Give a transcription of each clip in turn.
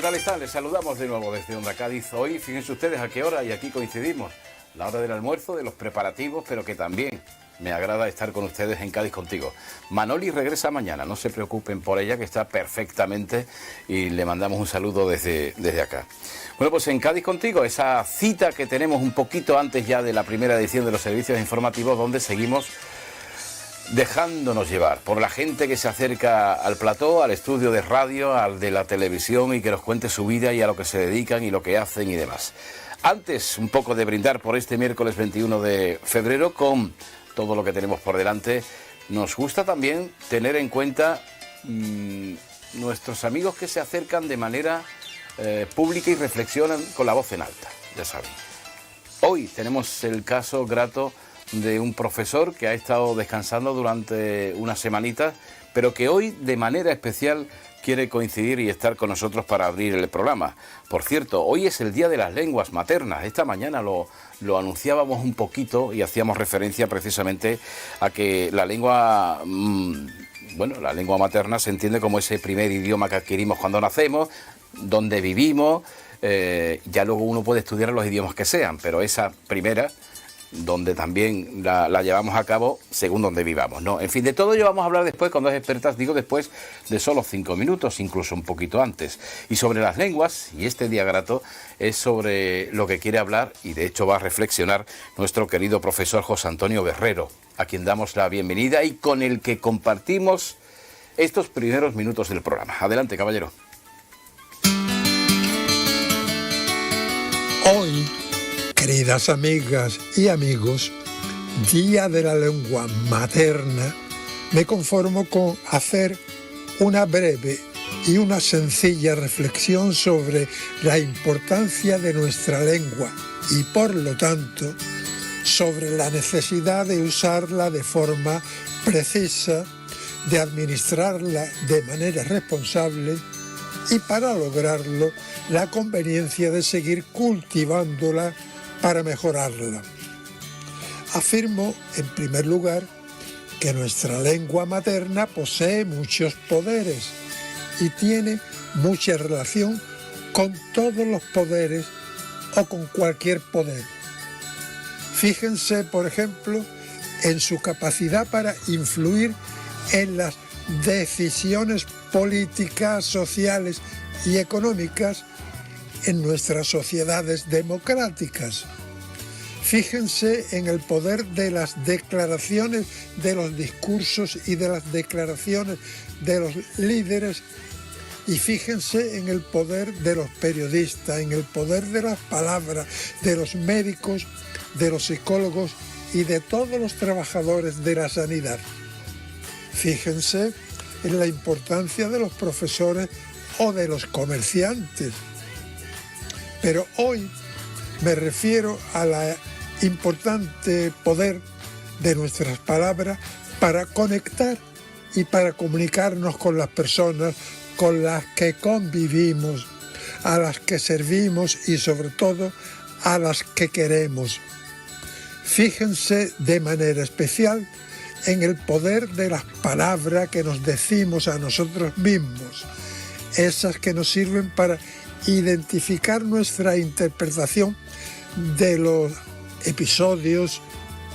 tal están? Les saludamos de nuevo desde Onda Cádiz. Hoy, fíjense ustedes a qué hora, y aquí coincidimos, la hora del almuerzo, de los preparativos, pero que también me agrada estar con ustedes en Cádiz Contigo. Manoli regresa mañana, no se preocupen por ella, que está perfectamente, y le mandamos un saludo desde acá. Bueno, pues en Cádiz Contigo, esa cita que tenemos un poquito antes ya de la primera edición de los servicios informativos, donde seguimos dejándonos llevar por la gente que se acerca al plató, al estudio de radio, al de la televisión, y que nos cuente su vida y a lo que se dedican y lo que hacen y demás. Antes, un poco de brindar por este miércoles 21 de febrero con todo lo que tenemos por delante, nos gusta también tener en cuenta nuestros amigos que se acercan de manera pública y reflexionan con la voz en alta, ya saben. Hoy tenemos el caso grato de un profesor que ha estado descansando durante unas semanitas, pero que hoy de manera especial quiere coincidir y estar con nosotros para abrir el programa. Por cierto, hoy es el Día de las Lenguas Maternas. Esta mañana lo anunciábamos un poquito y hacíamos referencia precisamente a que la lengua, la lengua materna se entiende como ese primer idioma que adquirimos cuando nacemos, donde vivimos. Ya luego uno puede estudiar los idiomas que sean, pero esa primera, donde también la llevamos a cabo según donde vivamos, ¿no? En fin, de todo ello vamos a hablar después con dos expertas, digo después de solo 5 minutos, incluso un poquito antes. Y sobre las lenguas, y este día grato es sobre lo que quiere hablar, y de hecho va a reflexionar nuestro querido profesor José Antonio Guerrero, a quien damos la bienvenida y con el que compartimos estos primeros minutos del programa. Adelante, caballero. Hoy, queridas amigas y amigos, Día de la Lengua Materna, me conformo con hacer una breve y una sencilla reflexión sobre la importancia de nuestra lengua y, por lo tanto, sobre la necesidad de usarla de forma precisa, de administrarla de manera responsable y, para lograrlo, la conveniencia de seguir cultivándola para mejorarla. Afirmo, en primer lugar, que nuestra lengua materna posee muchos poderes y tiene mucha relación con todos los poderes o con cualquier poder. Fíjense, por ejemplo, en su capacidad para influir en las decisiones políticas, sociales y económicas en nuestras sociedades democráticas. Fíjense en el poder de las declaraciones, de los discursos y de las declaraciones de los líderes, y fíjense en el poder de los periodistas, en el poder de las palabras, de los médicos, de los psicólogos y de todos los trabajadores de la sanidad. Fíjense en la importancia de los profesores o de los comerciantes. Pero hoy me refiero a la importante poder de nuestras palabras para conectar y para comunicarnos con las personas con las que convivimos, a las que servimos y sobre todo a las que queremos. Fíjense de manera especial en el poder de las palabras que nos decimos a nosotros mismos, esas que nos sirven para identificar nuestra interpretación de los episodios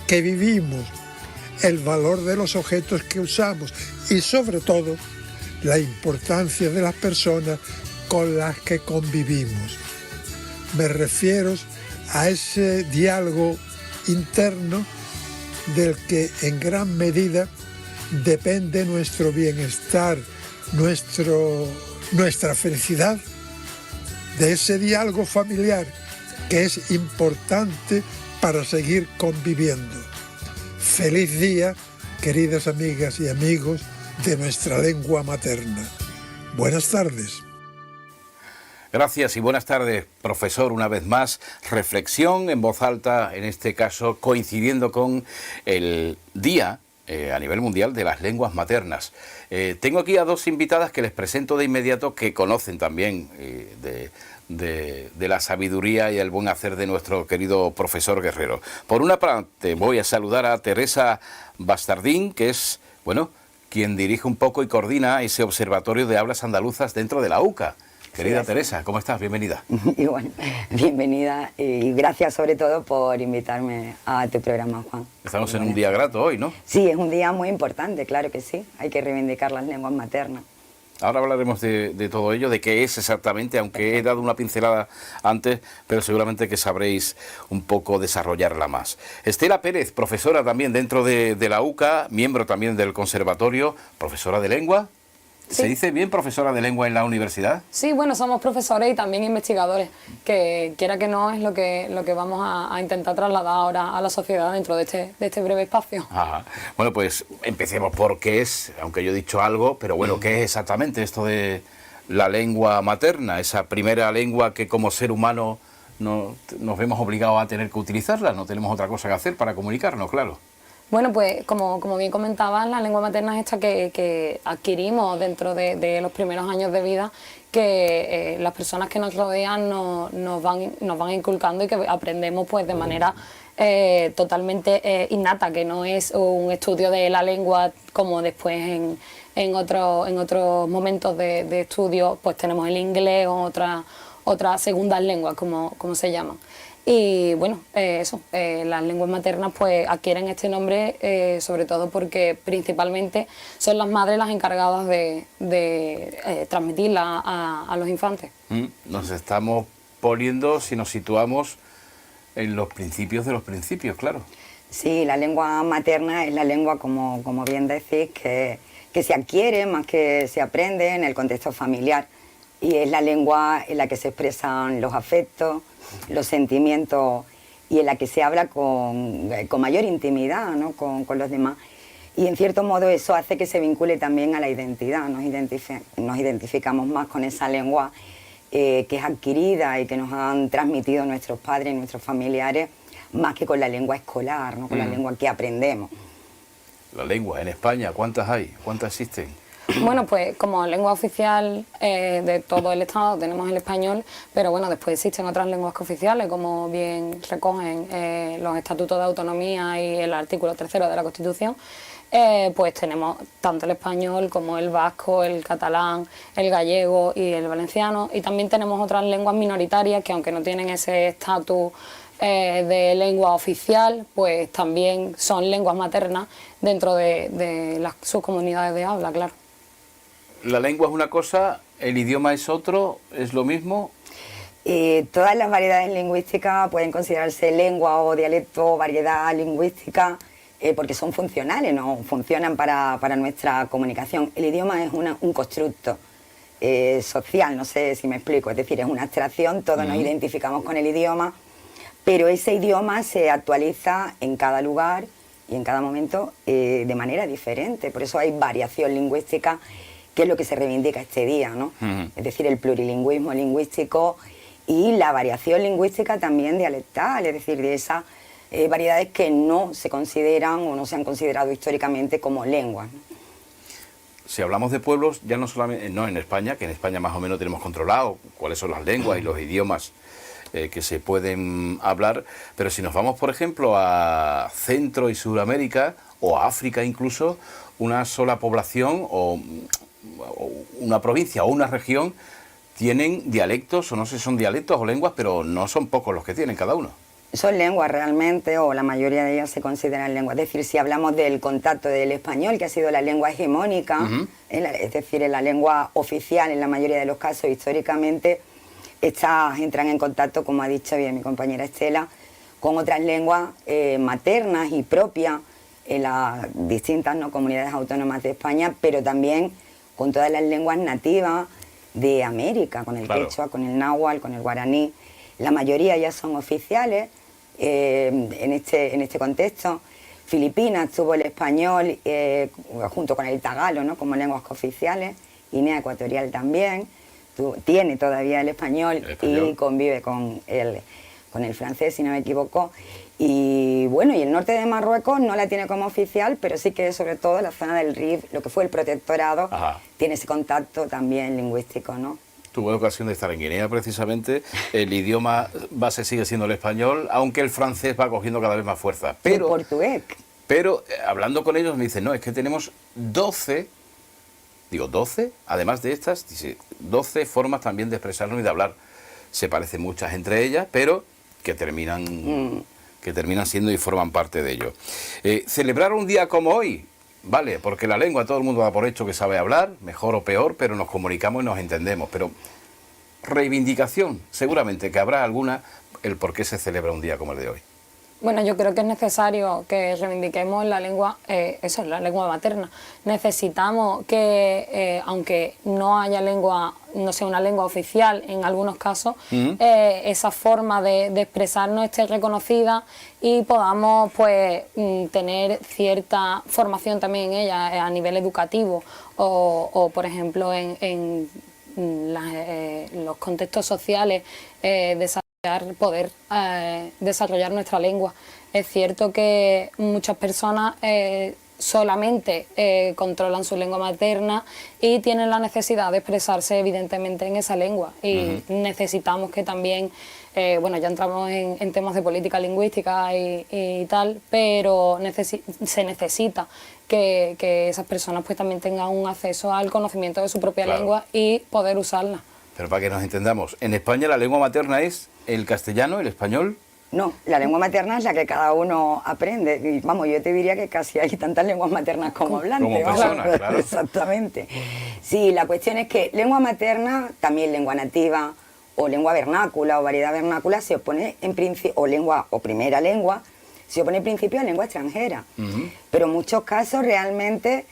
que vivimos, el valor de los objetos que usamos y sobre todo la importancia de las personas con las que convivimos. Me refiero a ese diálogo interno del que en gran medida depende nuestro bienestar, nuestra felicidad, de ese diálogo familiar que es importante para seguir conviviendo. Feliz día, queridas amigas y amigos de nuestra lengua materna. Buenas tardes. Gracias y buenas tardes, profesor. Una vez más, reflexión en voz alta, en este caso coincidiendo con el Día a nivel mundial de las lenguas maternas. Tengo aquí a dos invitadas que les presento de inmediato, que conocen también de la sabiduría y el buen hacer de nuestro querido profesor Guerrero. Por una parte voy a saludar a Teresa Bastardín, que es, quien dirige un poco y coordina ese observatorio de hablas andaluzas dentro de la UCA. Querida Sí, Teresa, ¿cómo estás? Bienvenida. Y bueno, bienvenida y gracias sobre todo por invitarme a tu programa, Juan. Estamos en un día grato hoy, ¿no? Sí, es un día muy importante, claro que sí. Hay que reivindicar las lenguas maternas. Ahora hablaremos de todo ello, de qué es exactamente, aunque he dado una pincelada antes, pero seguramente que sabréis un poco desarrollarla más. Estela Pérez, profesora también dentro de la UCA, miembro también del conservatorio, profesora de lengua. Sí. ¿Se dice bien profesora de lengua en la universidad? Sí, bueno, somos profesores y también investigadores, que quiera que no es lo que vamos a intentar trasladar ahora a la sociedad dentro de este breve espacio. Ajá. Bueno, pues empecemos por qué es, aunque yo he dicho algo, pero bueno, ¿qué es exactamente esto de la lengua materna? Esa primera lengua que como ser humano nos vemos obligados a tener que utilizarla, no tenemos otra cosa que hacer para comunicarnos, claro. Bueno, pues como bien comentabas, la lengua materna es esta que adquirimos dentro de los primeros años de vida, que las personas que nos rodean nos van inculcando y que aprendemos pues de manera totalmente innata, que no es un estudio de la lengua como después en otros momentos de estudio pues tenemos el inglés o otras segundas lenguas como se llaman. Y bueno, las lenguas maternas pues adquieren este nombre sobre todo porque principalmente son las madres las encargadas de transmitirla a los infantes. Nos estamos poniendo, si nos situamos en los principios de los principios, claro. Sí, la lengua materna es la lengua, como bien decís, que se adquiere más que se aprende en el contexto familiar. Y es la lengua en la que se expresan los afectos, los sentimientos y en la que se habla con mayor intimidad, ¿no? con los demás. Y en cierto modo eso hace que se vincule también a la identidad. Nos identificamos más con esa lengua que es adquirida y que nos han transmitido nuestros padres y nuestros familiares, más que con la lengua escolar, ¿no? Con la lengua que aprendemos. La lengua, en España, ¿cuántas hay? ¿Cuántas existen? Bueno, pues como lengua oficial de todo el Estado tenemos el español, pero bueno, después existen otras lenguas cooficiales, como bien recogen los estatutos de autonomía y el artículo 3º de la Constitución. Pues tenemos tanto el español como el vasco, el catalán, el gallego y el valenciano, y también tenemos otras lenguas minoritarias que aunque no tienen ese estatus de lengua oficial, pues también son lenguas maternas dentro de sus comunidades de habla, claro. La lengua es una cosa, el idioma es otro, ¿es lo mismo? Todas las variedades lingüísticas pueden considerarse lengua o dialecto o variedad lingüística porque son funcionales, ¿no? Funcionan para nuestra comunicación. El idioma es un constructo social, no sé si me explico, es decir, es una abstracción, todos nos identificamos con el idioma, pero ese idioma se actualiza en cada lugar y en cada momento de manera diferente, por eso hay variación lingüística, que es lo que se reivindica este día, ¿no? Es decir, el plurilingüismo lingüístico y la variación lingüística también dialectal, es decir, de esas variedades que no se consideran o no se han considerado históricamente como lenguas, ¿no? Si hablamos de pueblos, ya no solamente no en España, que en España más o menos tenemos controlado cuáles son las lenguas y los idiomas que se pueden hablar, pero si nos vamos, por ejemplo, a Centro y Sudamérica, o a África incluso, una sola población o una provincia o una región tienen dialectos, o no sé si son dialectos o lenguas, pero no son pocos los que tienen cada uno. Son lenguas realmente, o la mayoría de ellas se consideran lenguas. Es decir, si hablamos del contacto del español, que ha sido la lengua hegemónica, es decir, en la lengua oficial en la mayoría de los casos históricamente, estas entran en contacto, como ha dicho bien mi compañera Estela, con otras lenguas maternas y propias en las distintas comunidades autónomas de España, pero también con todas las lenguas nativas de América, con el quechua, con el náhuatl, con el guaraní. La mayoría ya son oficiales en este contexto. Filipinas tuvo el español junto con el tagalo, ¿no? Como lenguas cooficiales. Guinea Ecuatorial también tiene todavía el español y convive con el francés, si no me equivoco. Y bueno, y el norte de Marruecos no la tiene como oficial, pero sí que sobre todo la zona del Rif, lo que fue el protectorado, tiene ese contacto también lingüístico, ¿no? Tuve ocasión de estar en Guinea precisamente, el idioma base sigue siendo el español, aunque el francés va cogiendo cada vez más fuerza. Pero, el portugués. Pero hablando con ellos me dicen, no, es que tenemos 12 Digo, 12, además de estas, dice, 12 formas también de expresarnos y de hablar. Se parecen muchas entre ellas, pero que terminan siendo y forman parte de ello. Celebrar un día como hoy, vale, porque la lengua todo el mundo da por hecho que sabe hablar, mejor o peor, pero nos comunicamos y nos entendemos. Pero reivindicación, seguramente que habrá alguna, el por qué se celebra un día como el de hoy. Bueno, yo creo que es necesario que reivindiquemos la lengua, eso es la lengua materna. Necesitamos que, aunque no haya lengua, no sea una lengua oficial en algunos casos, esa forma de expresarnos esté reconocida y podamos pues tener cierta formación también en ella a nivel educativo o por ejemplo, en los contextos sociales poder desarrollar nuestra lengua. Es cierto que muchas personas solamente controlan su lengua materna y tienen la necesidad de expresarse evidentemente en esa lengua y necesitamos que también, bueno, ya entramos en temas de política lingüística y tal, pero se necesita que esas personas pues también tengan un acceso al conocimiento de su propia lengua y poder usarla. Pero para que nos entendamos, en España la lengua materna es el castellano, el español. No, la lengua materna es la que cada uno aprende. Y, vamos, yo te diría que casi hay tantas lenguas maternas como hablantes. Como personas, claro. Exactamente. Sí, la cuestión es que lengua materna, también lengua nativa, o lengua vernácula, o variedad vernácula, se opone en principio, o lengua, o primera lengua, se opone en principio a lengua extranjera. Pero en muchos casos realmente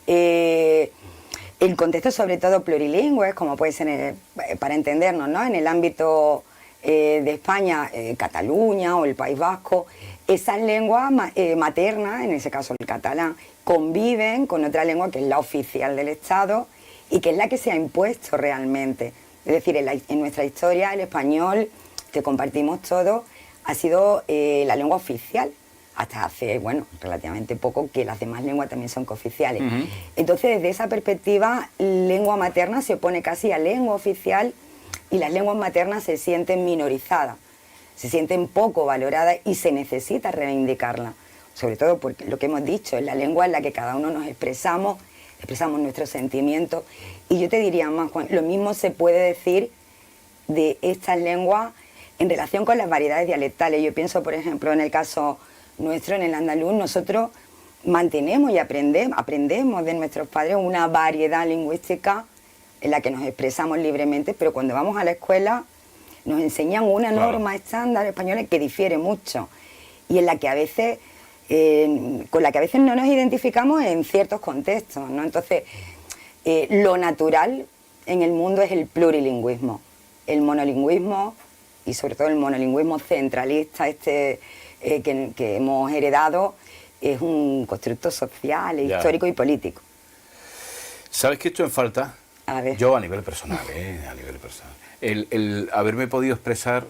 el contexto, sobre todo plurilingüe, como puede ser, para entendernos, ¿no? En el ámbito de España, Cataluña o el País Vasco, esas lenguas maternas, en ese caso el catalán, conviven con otra lengua que es la oficial del Estado y que es la que se ha impuesto realmente. Es decir, en nuestra historia el español, que compartimos todos, ha sido la lengua oficial, hasta hace, bueno, relativamente poco, que las demás lenguas también son cooficiales. Entonces, desde esa perspectiva, lengua materna se opone casi a lengua oficial y las lenguas maternas se sienten minorizadas, se sienten poco valoradas y se necesita reivindicarlas. Sobre todo porque lo que hemos dicho, es la lengua en la que cada uno nos expresamos nuestros sentimientos. Y yo te diría más, Juan, lo mismo se puede decir de estas lenguas en relación con las variedades dialectales. Yo pienso, por ejemplo, en el caso nuestro, en el andaluz, nosotros mantenemos y aprendemos de nuestros padres una variedad lingüística en la que nos expresamos libremente, pero cuando vamos a la escuela nos enseñan una norma estándar española que difiere mucho y en la que a veces, con la que a veces no nos identificamos en ciertos contextos, ¿no? Entonces, lo natural en el mundo es el plurilingüismo, el monolingüismo y sobre todo el monolingüismo centralista que hemos heredado es un constructo social, histórico y político. ¿Sabes qué he hecho en falta? A ver. Yo a nivel personal, el haberme podido expresar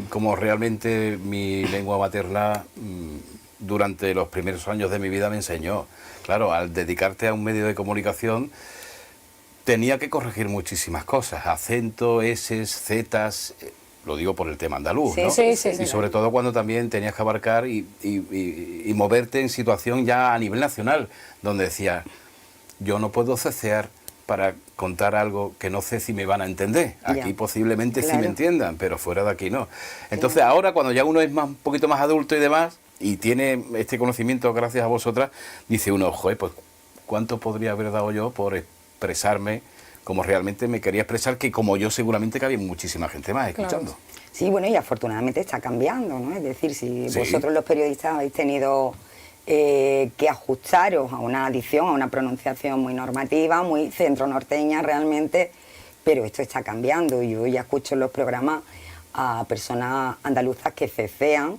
como realmente mi lengua materna durante los primeros años de mi vida me enseñó. Claro, al dedicarte a un medio de comunicación tenía que corregir muchísimas cosas, acentos, eses, zetas, lo digo por el tema andaluz, ¿no? Sí, y sobre todo cuando también tenías que abarcar y moverte en situación ya a nivel nacional, donde decías, yo no puedo cecear para contar algo que no sé si me van a entender. Aquí posiblemente sí me entiendan, pero fuera de aquí no. Entonces ahora cuando ya uno es un poquito más adulto y demás, y tiene este conocimiento gracias a vosotras, dice uno, joder, pues ¿cuánto podría haber dado yo por expresarme como realmente me quería expresar, que como yo seguramente que había muchísima gente más escuchando? Sí, bueno, y afortunadamente está cambiando, ¿no? Es decir, si vosotros los periodistas habéis tenido que ajustaros a una dicción, a una pronunciación muy normativa, muy centro-norteña realmente, pero esto está cambiando. Yo ya escucho en los programas a personas andaluzas que cecean,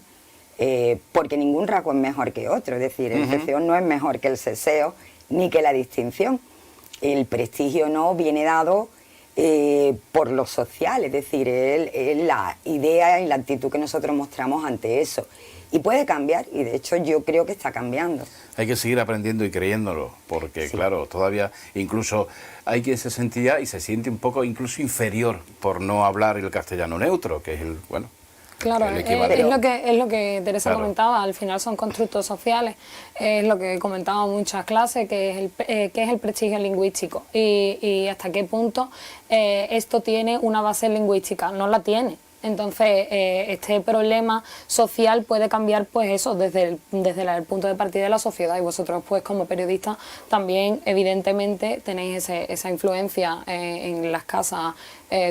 porque ningún rasgo es mejor que otro, es decir, el ceceo no es mejor que el seseo, ni que la distinción. El prestigio no viene dado por lo social, es decir, es la idea y la actitud que nosotros mostramos ante eso. Y puede cambiar, y de hecho yo creo que está cambiando. Hay que seguir aprendiendo y creyéndolo, porque claro, todavía incluso hay quien se sentía y se siente un poco incluso inferior por no hablar el castellano neutro, que es el, bueno, Claro, el es equivalente. es lo que Teresa Claro. comentaba, al final son constructos sociales, es lo que comentaba en muchas clases, que es el prestigio lingüístico y hasta qué punto esto tiene una base lingüística, no la tiene. Entonces, este problema social puede cambiar, pues eso, desde el punto de partida de la sociedad, y vosotros, pues como periodistas, también evidentemente tenéis esa influencia en las casas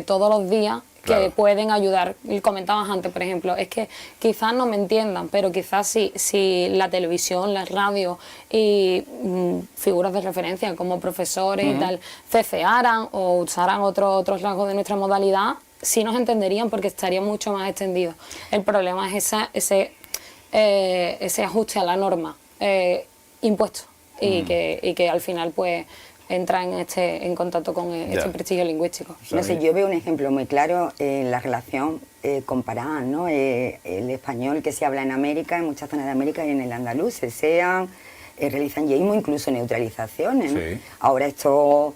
todos los días, que Claro. pueden ayudar. Y comentabas antes, por ejemplo, es que quizás no me entiendan, pero quizás si la televisión, la radio y figuras de referencia como profesores y tal cecearan o usaran otros rasgos de nuestra modalidad, sí nos entenderían porque estaría mucho más extendido. El problema es ese ajuste a la norma impuesto y que al final pues entra en contacto con este prestigio lingüístico. No sé, yo veo un ejemplo muy claro en la relación comparada, ¿no? El español que se habla en América, en muchas zonas de América y en el andaluz, se sean, realizan yeísmo, incluso neutralizaciones, ¿no? Sí. Ahora estos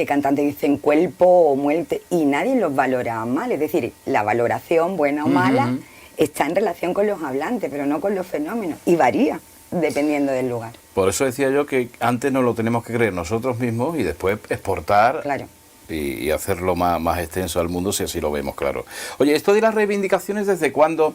cantantes dicen cuerpo o muerte y nadie los valora mal, es decir, la valoración, buena o mala, está en relación con los hablantes, pero no con los fenómenos, y varía dependiendo del lugar. Por eso decía yo que antes nos lo tenemos que creer nosotros mismos y después exportar Claro. y hacerlo más extenso al mundo si así lo vemos, claro. Oye, esto de las reivindicaciones, ¿desde cuándo?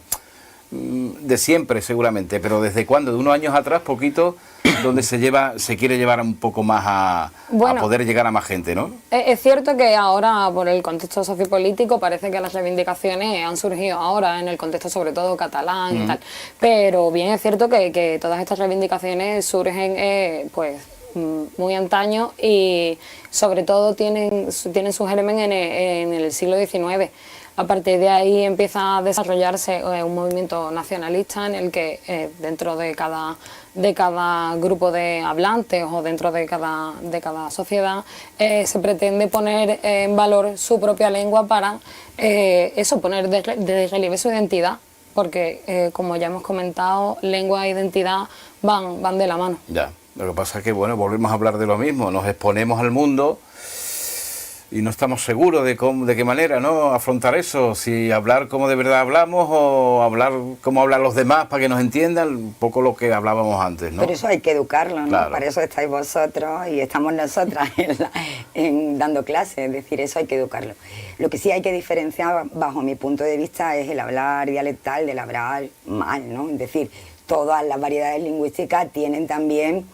De siempre seguramente, pero ¿desde cuándo? De unos años atrás, poquito, donde se quiere llevar un poco más a poder llegar a más gente, ¿no? Es cierto que ahora, por el contexto sociopolítico, parece que las reivindicaciones han surgido ahora, en el contexto sobre todo catalán y tal, pero bien es cierto que todas estas reivindicaciones surgen pues muy antaño y sobre todo tienen su germen en el siglo XIX. A partir de ahí empieza a desarrollarse un movimiento nacionalista en el que dentro de cada grupo de hablantes o dentro de cada sociedad se pretende poner en valor su propia lengua para poner de relieve su identidad, porque como ya hemos comentado, lengua e identidad van de la mano. Ya, lo que pasa es que, bueno, volvemos a hablar de lo mismo, nos exponemos al mundo y no estamos seguros de qué manera, ¿no?, afrontar eso, si hablar como de verdad hablamos o hablar como hablan los demás para que nos entiendan, un poco lo que hablábamos antes, ¿no? Pero eso hay que educarlo, ¿no? Claro. Para eso estáis vosotros y estamos nosotras dando clases, es decir, eso hay que educarlo. Lo que sí hay que diferenciar, bajo mi punto de vista, es el hablar dialectal del hablar mal, ¿no? Es decir, todas las variedades lingüísticas tienen también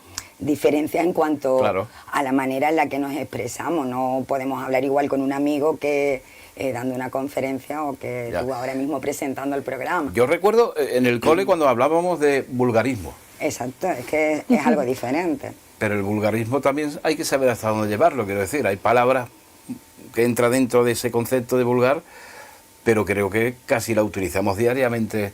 diferencia en cuanto a la manera en la que nos expresamos. No podemos hablar igual con un amigo que dando una conferencia o que tú ahora mismo presentando el programa. Yo recuerdo en el cole cuando hablábamos de vulgarismo. Exacto, es que es algo diferente. Pero el vulgarismo también hay que saber hasta dónde llevarlo, quiero decir, hay palabras que entran dentro de ese concepto de vulgar, pero creo que casi la utilizamos diariamente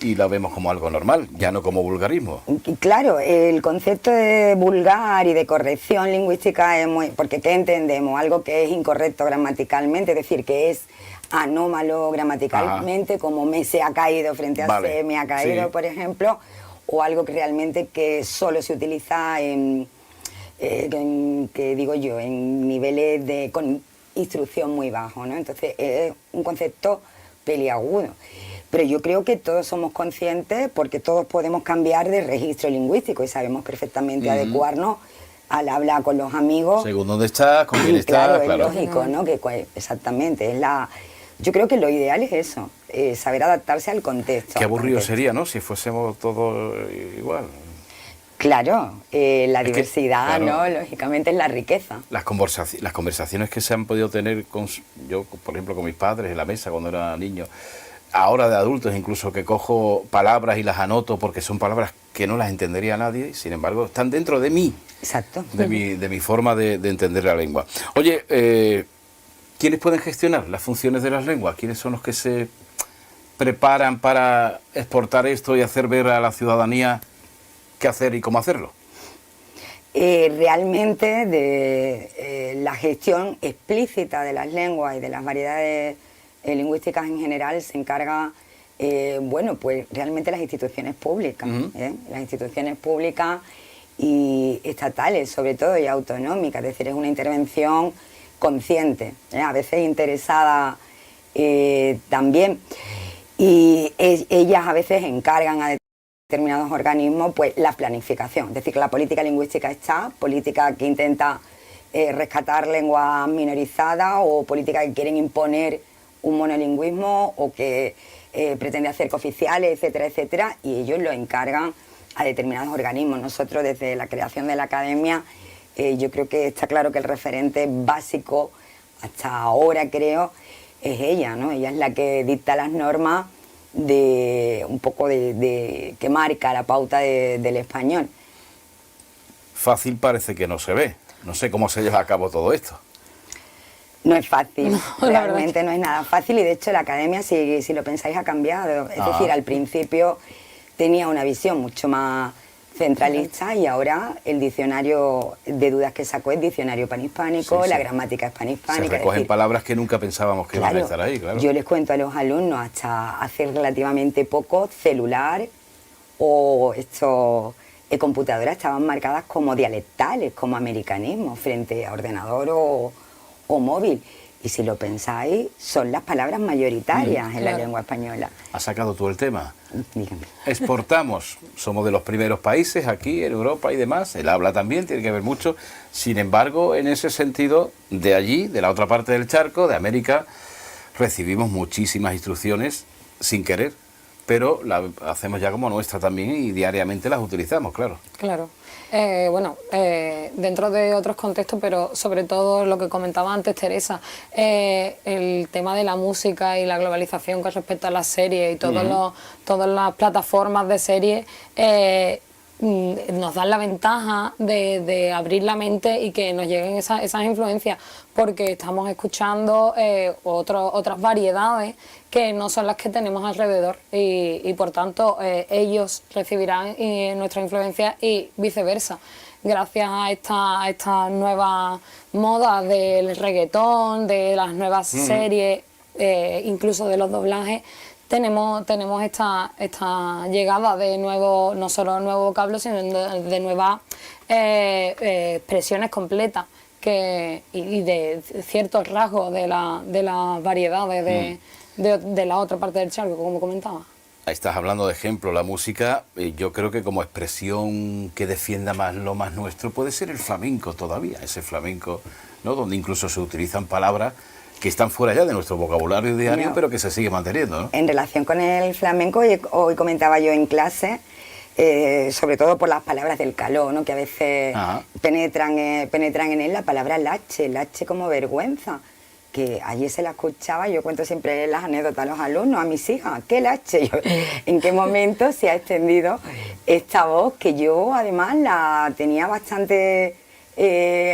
y la vemos como algo normal, ya no como vulgarismo. Y claro, el concepto de vulgar y de corrección lingüística es muy... Porque ¿qué entendemos? Algo que es incorrecto gramaticalmente, es decir, que es anómalo gramaticalmente, como me se ha caído frente a se me ha caído, por ejemplo, o algo que realmente que solo se utiliza en niveles con instrucción muy bajo, ¿no? Entonces es un concepto peliagudo. Pero yo creo que todos somos conscientes porque todos podemos cambiar de registro lingüístico y sabemos perfectamente adecuarnos al hablar con los amigos. Según dónde estás, con quién estás, claro. Es lógico, ¿no? Exactamente. Yo creo que lo ideal es eso, saber adaptarse al contexto. Qué aburrido sería, ¿no?, si fuésemos todos igual. Claro, la diversidad, ¿no?, lógicamente es la riqueza. Las conversaciones que se han podido tener yo, por ejemplo, con mis padres en la mesa cuando era niño, ahora de adultos incluso, que cojo palabras y las anoto porque son palabras que no las entendería nadie, sin embargo están dentro de mí. Exacto. De mi forma de entender la lengua. Oye, ¿quiénes pueden gestionar las funciones de las lenguas? ¿Quiénes son los que se preparan para exportar esto y hacer ver a la ciudadanía qué hacer y cómo hacerlo? Realmente la gestión explícita de las lenguas y de las variedades lingüísticas en general se encarga, pues realmente las instituciones públicas, las instituciones públicas y estatales sobre todo y autonómicas, es decir, es una intervención consciente, a veces interesada también. y ellas a veces encargan a determinados organismos pues la planificación. Es decir, que la política lingüística está, política que intenta rescatar lenguas minorizadas o política que quieren imponer un monolingüismo o que pretende hacer cooficiales, etcétera, etcétera, y ellos lo encargan a determinados organismos. Nosotros desde la creación de la academia yo creo que está claro que el referente básico hasta ahora creo es ella, ¿no? Ella es la que dicta las normas de un poco de que marca la pauta del español. Fácil parece que no se ve. No sé cómo se lleva a cabo todo esto. No es fácil, No, realmente no es nada fácil, y de hecho la academia, si lo pensáis, ha cambiado. Es decir, al principio tenía una visión mucho más centralista y ahora el diccionario de dudas que sacó es diccionario panhispánico, la gramática hispanhispánica. Se recogen palabras que nunca pensábamos que iban a estar ahí, claro. Yo les cuento a los alumnos hasta hace relativamente poco, celular o computadoras estaban marcadas como dialectales, como americanismos frente a ordenador o móvil. Y si lo pensáis, son las palabras mayoritarias en la lengua española. ¿Has sacado tú el tema? Dígame. Exportamos, somos de los primeros países aquí en Europa y demás, el habla también, tiene que ver mucho. Sin embargo, en ese sentido, de allí, de la otra parte del charco, de América, recibimos muchísimas instrucciones sin querer, pero las hacemos ya como nuestra también y diariamente las utilizamos, claro. Claro. Dentro de otros contextos, pero sobre todo lo que comentaba antes Teresa, el tema de la música y la globalización con respecto a las series y todas las plataformas de series nos dan la ventaja de abrir la mente y que nos lleguen esas influencias, porque estamos escuchando otras variedades que no son las que tenemos alrededor y por tanto ellos recibirán nuestra influencia y viceversa. Gracias a esta nueva moda del reggaetón, de las nuevas series, incluso de los doblajes, tenemos esta llegada de nuevo, no solo nuevo vocablo, sino de nuevas expresiones completas y de ciertos rasgos de las variedades de la otra parte del charco, como comentaba. Ahí estás hablando de ejemplo, la música, yo creo que como expresión que defienda más lo más nuestro puede ser el flamenco todavía, ese flamenco, ¿no? Donde incluso se utilizan palabras que están fuera ya de nuestro vocabulario diario, pero que se sigue manteniendo, ¿no? En relación con el flamenco, hoy comentaba yo en clase, sobre todo por las palabras del caló, ¿no? Que a veces penetran en él la palabra lache como vergüenza, que allí se la escuchaba. Yo cuento siempre las anécdotas a los alumnos, a mis hijas, ¿qué lache? ¿En qué momento se ha extendido esta voz que yo además la tenía bastante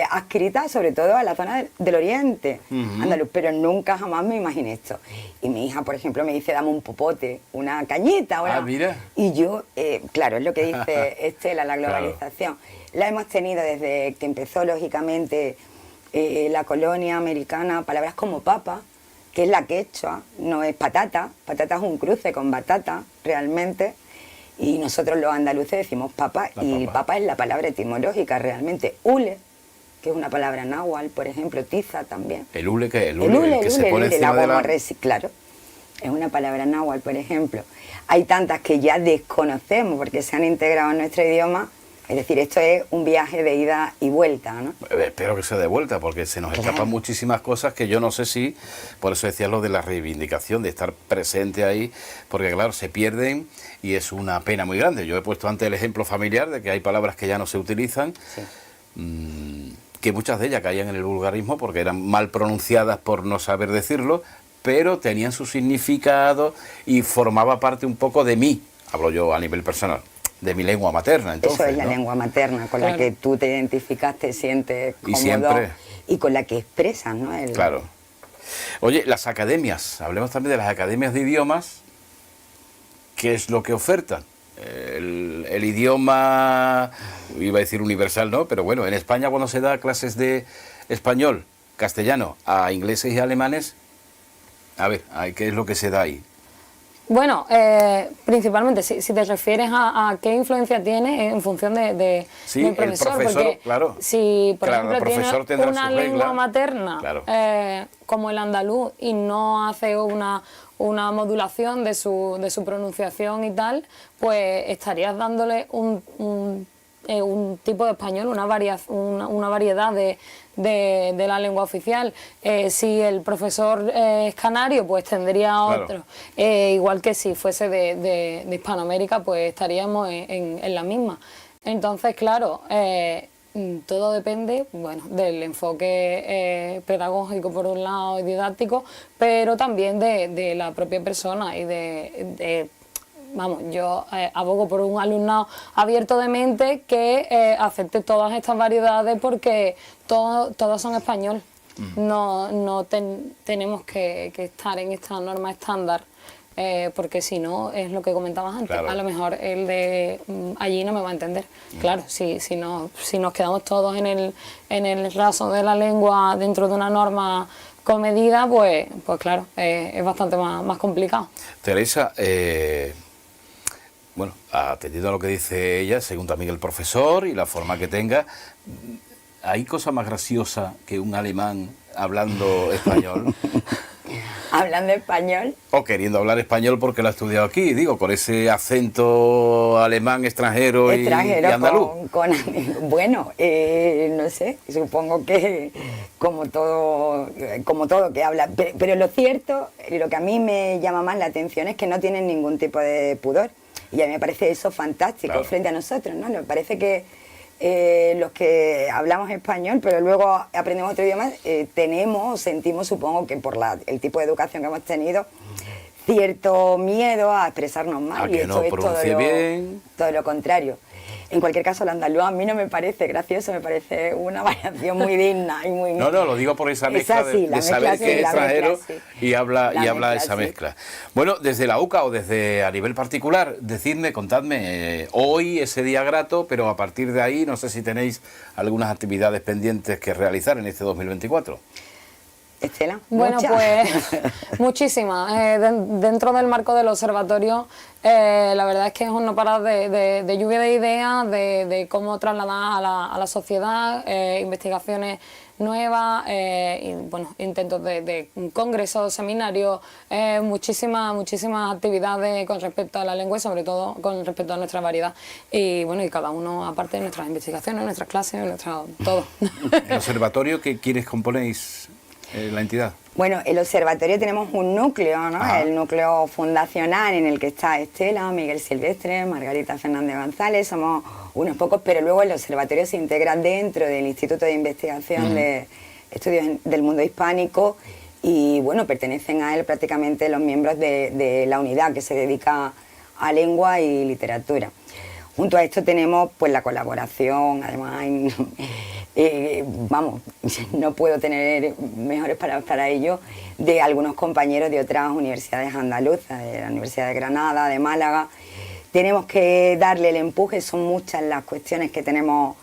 adscrita, sobre todo a la zona del oriente andaluz, pero nunca jamás me imaginé esto. Y mi hija, por ejemplo, me dice, dame un popote, una cañita, mira. Y yo, claro, es lo que dice Estela, la globalización. La hemos tenido desde que empezó, lógicamente, la colonia americana, palabras como papa, que es la quechua, no es patata. Patata es un cruce con batata, realmente. Y nosotros los andaluces decimos papa, y papa es la palabra etimológica realmente. Hule, que es una palabra náhuatl, por ejemplo, tiza también. ¿El hule qué es? El hule que se pone encima de la... Claro, es una palabra náhuatl, por ejemplo. Hay tantas que ya desconocemos porque se han integrado en nuestro idioma. Es decir, esto es un viaje de ida y vuelta, ¿no? Espero que sea de vuelta, porque se nos escapan muchísimas cosas que yo no sé si, por eso decía lo de la reivindicación, de estar presente ahí, porque claro, se pierden y es una pena muy grande. Yo he puesto antes el ejemplo familiar de que hay palabras que ya no se utilizan, que muchas de ellas caían en el vulgarismo porque eran mal pronunciadas por no saber decirlo, pero tenían su significado y formaba parte un poco de mí, hablo yo a nivel personal, de mi lengua materna. Entonces, eso es la lengua materna, con la que tú te identificas, te sientes cómodo, y siempre, y con la que expresas, ¿no? Claro. Oye, las academias, hablemos también de las academias de idiomas. ¿Qué es lo que ofertan? El idioma, iba a decir universal, ¿no? Pero bueno, en España cuando se da clases de español, castellano, a ingleses y alemanes, a ver, ¿qué es lo que se da ahí? Bueno, principalmente, si te refieres a qué influencia tiene en función del profesor, porque claro, si por ejemplo tiene una lengua materna como el andaluz y no hace una modulación de su pronunciación y tal, pues estarías dándole un tipo de español, una variedad de la lengua oficial. Si el profesor es canario, pues tendría otro. Igual que si fuese de Hispanoamérica, pues estaríamos en la misma. Entonces, claro, todo depende, bueno, del enfoque pedagógico por un lado y didáctico, pero también de la propia persona y vamos, yo abogo por un alumnado abierto de mente que acepte todas estas variedades porque todas son español. No tenemos que estar en esta norma estándar, porque si no, es lo que comentabas antes, claro. A lo mejor el de allí no me va a entender. Claro, si nos quedamos todos en el raso de la lengua dentro de una norma comedida, pues claro, es bastante más complicado. Teresa, bueno, atendiendo a lo que dice ella, según también el profesor y la forma que tenga, ¿hay cosa más graciosa que un alemán hablando español? ¿Hablando español? O queriendo hablar español porque lo ha estudiado aquí, digo, con ese acento alemán extranjero y andaluz. Bueno, no sé, supongo que como todo que habla, pero lo cierto, lo que a mí me llama más la atención es que no tienen ningún tipo de pudor. Y a mí me parece eso fantástico, claro, frente a nosotros, ¿no? Me parece que los que hablamos español, pero luego aprendemos otro idioma, sentimos, supongo que por el tipo de educación que hemos tenido, cierto miedo a expresarnos mal. Y esto es todo lo contrario. En cualquier caso, el andaluz a mí no me parece gracioso, me parece una variación muy digna y muy... No, lo digo por esa mezcla de saber que es extranjero y habla esa mezcla. Bueno, desde la UCA o desde a nivel particular, contadme, hoy ese día grato, pero a partir de ahí no sé si tenéis algunas actividades pendientes que realizar en este 2024. Estela. Bueno, pues muchísimas. Dentro del marco del observatorio, la verdad es que es un no parar de lluvia de ideas, de cómo trasladar a la sociedad, investigaciones nuevas, y, bueno, intentos de congresos, seminarios, muchísimas actividades con respecto a la lengua y sobre todo con respecto a nuestra variedad. Y bueno, y cada uno aparte de nuestras investigaciones, nuestras clases, todo. ¿El observatorio quiénes componéis la entidad? Bueno, el observatorio tenemos un núcleo, ¿no? Ajá. El núcleo fundacional en el que está Estela, Miguel Silvestre, Margarita Fernández González, somos unos pocos, pero luego el observatorio se integra dentro del Instituto de Investigación de Estudios del Mundo Hispánico y bueno, pertenecen a él prácticamente los miembros de la unidad que se dedica a lengua y literatura. Junto a esto tenemos pues la colaboración, además vamos, no puedo tener mejores palabras para ello, de algunos compañeros de otras universidades andaluzas, de la Universidad de Granada, de Málaga. Tenemos que darle el empuje, son muchas las cuestiones que tenemos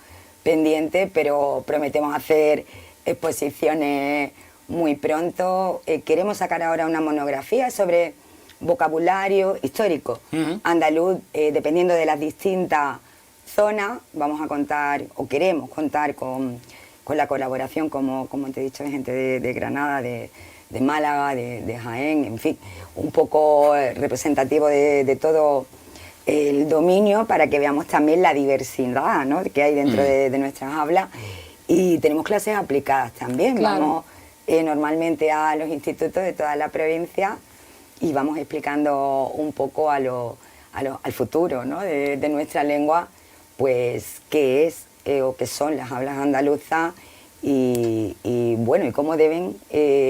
pendientes, pero prometemos hacer exposiciones muy pronto. Queremos sacar ahora una monografía sobre vocabulario histórico andaluz, dependiendo de las distintas zonas, vamos a contar, o queremos contar con la colaboración, como te he dicho, de gente de Granada, de Málaga, de Jaén, en fin, un poco representativo de todo el dominio para que veamos también la diversidad, ¿no?, que hay dentro de nuestras aulas. Y tenemos clases aplicadas también, claro. Vamos normalmente a los institutos de toda la provincia y vamos explicando un poco al futuro, ¿no?, de nuestra lengua, pues qué es o qué son las hablas andaluzas y bueno, y cómo deben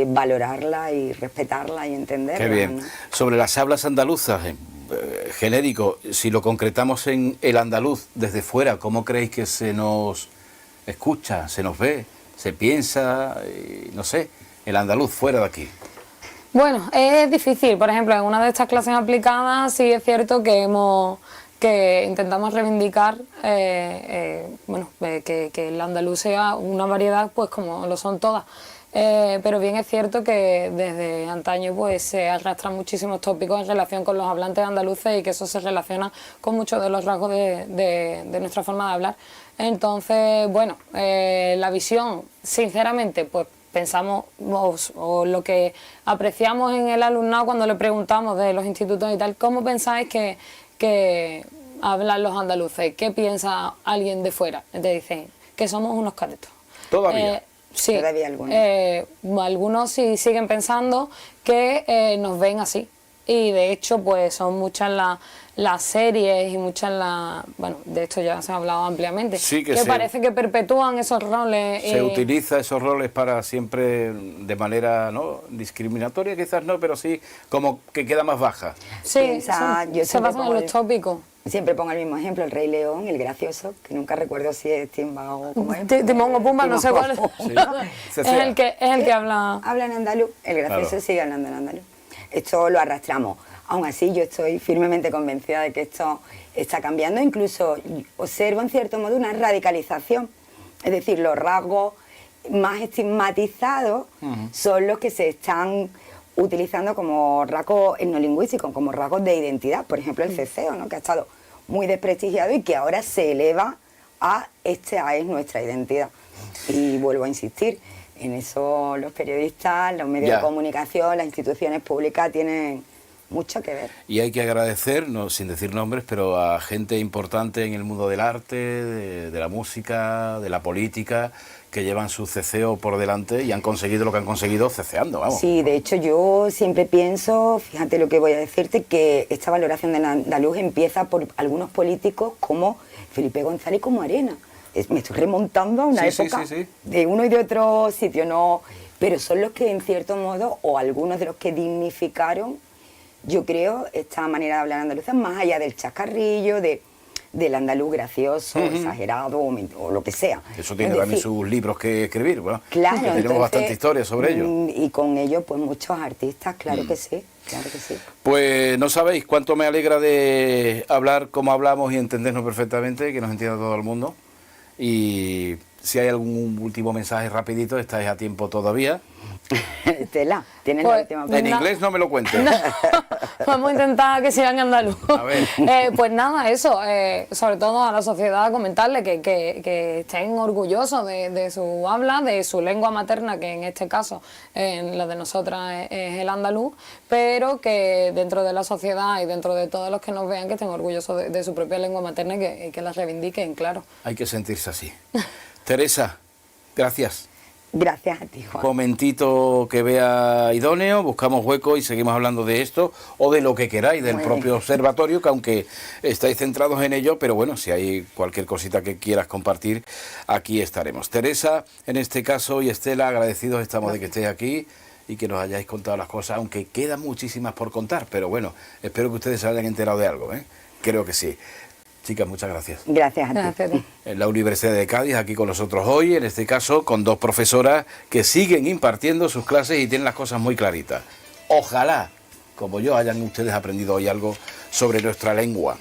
valorarla y respetarla y entenderla. Qué bien. ¿No? Sobre las hablas andaluzas, genérico, si lo concretamos en el andaluz desde fuera, ¿cómo creéis que se nos escucha, se nos ve, se piensa, no sé, el andaluz fuera de aquí? Bueno, es difícil. Por ejemplo, en una de estas clases aplicadas sí es cierto que intentamos reivindicar que el andaluz sea una variedad pues como lo son todas. Pero bien es cierto que desde antaño pues se arrastran muchísimos tópicos en relación con los hablantes andaluces y que eso se relaciona con muchos de los rasgos de nuestra forma de hablar. Entonces, bueno, la visión, sinceramente, pues pensamos o lo que apreciamos en el alumnado cuando le preguntamos de los institutos y tal, ¿cómo pensáis que hablan los andaluces? ¿Qué piensa alguien de fuera? Te dicen que somos unos caretos. Todavía. Sí, Todavía algunos. Algunos sí siguen pensando que nos ven así. Y de hecho, pues son muchas las series y muchas bueno, de esto ya se ha hablado ampliamente, Sí, que parece que perpetúan esos roles. Se utiliza esos roles para siempre de manera no discriminatoria, quizás no, pero sí como que queda más baja. Sí, Piensa, yo se siempre basan en pongo los tópicos. Siempre pongo el mismo ejemplo, el Rey León, el gracioso, que nunca recuerdo si es Timba o cómo es. Timón o Pumba, no sé cuál es. Sí. Es el que habla. Habla en andaluz, el gracioso Claro. sigue hablando en andaluz. Esto lo arrastramos. Aún así, yo estoy firmemente convencida de que esto está cambiando. Incluso observo, en cierto modo, una radicalización. Es decir, los rasgos más estigmatizados son los que se están utilizando como rasgos etnolingüísticos, como rasgos de identidad. Por ejemplo, el ceceo, ¿no?, que ha estado muy desprestigiado y que ahora se eleva a esta es nuestra identidad. Y vuelvo a insistir, en eso los periodistas, los medios Ya. de comunicación, las instituciones públicas tienen mucho que ver. Y hay que agradecer, no, sin decir nombres, pero a gente importante en el mundo del arte, de la música, de la política, que llevan su ceceo por delante y han conseguido lo que han conseguido ceceando, vamos. Sí, de hecho yo siempre pienso, fíjate lo que voy a decirte, que esta valoración del andaluz empieza por algunos políticos como Felipe González y como Arena. Me estoy remontando a una Sí, sí, época sí, sí. de uno y de otro sitio, no, pero son los que en cierto modo, o algunos de los que dignificaron, yo creo, esta manera de hablar andaluza, más allá del chascarrillo, del andaluz gracioso, exagerado o lo que sea. Eso tiene Es también decir, sus libros que escribir, bueno, claro, que tenemos entonces, bastante historia sobre ello. Y con ello, pues muchos artistas, claro que sí, claro que sí. Pues no sabéis cuánto me alegra de hablar como hablamos y entendernos perfectamente, que nos entienda todo el mundo. Y si hay algún último mensaje rapidito, estáis a tiempo todavía. Estela, tienes Pues, la última En palabra. inglés no me lo cuentes. Vamos a intentar que sea en andaluz. A ver. Pues nada, eso, sobre todo a la sociedad comentarle que estén orgullosos de su habla, de su lengua materna, que en este caso, en la de nosotras es el andaluz, pero que dentro de la sociedad y dentro de todos los que nos vean, que estén orgullosos de su propia lengua materna y que la reivindiquen, claro. Hay que sentirse así. Teresa, gracias. Gracias a ti, Juan. Momentito que vea idóneo, buscamos hueco y seguimos hablando de esto o de lo que queráis del Muy propio bien. observatorio, que aunque estáis centrados en ello, pero bueno, si hay cualquier cosita que quieras compartir, aquí estaremos. Teresa, en este caso, y Estela, agradecidos estamos de que estéis aquí y que nos hayáis contado las cosas, aunque quedan muchísimas por contar, pero bueno, espero que ustedes se hayan enterado de algo, ¿eh? Creo que sí. Chicas, muchas gracias. Gracias a ti. Gracias a ti. En la Universidad de Cádiz, aquí con nosotros hoy, en este caso con dos profesoras que siguen impartiendo sus clases y tienen las cosas muy claritas. Ojalá, como yo, hayan ustedes aprendido hoy algo sobre nuestra lengua.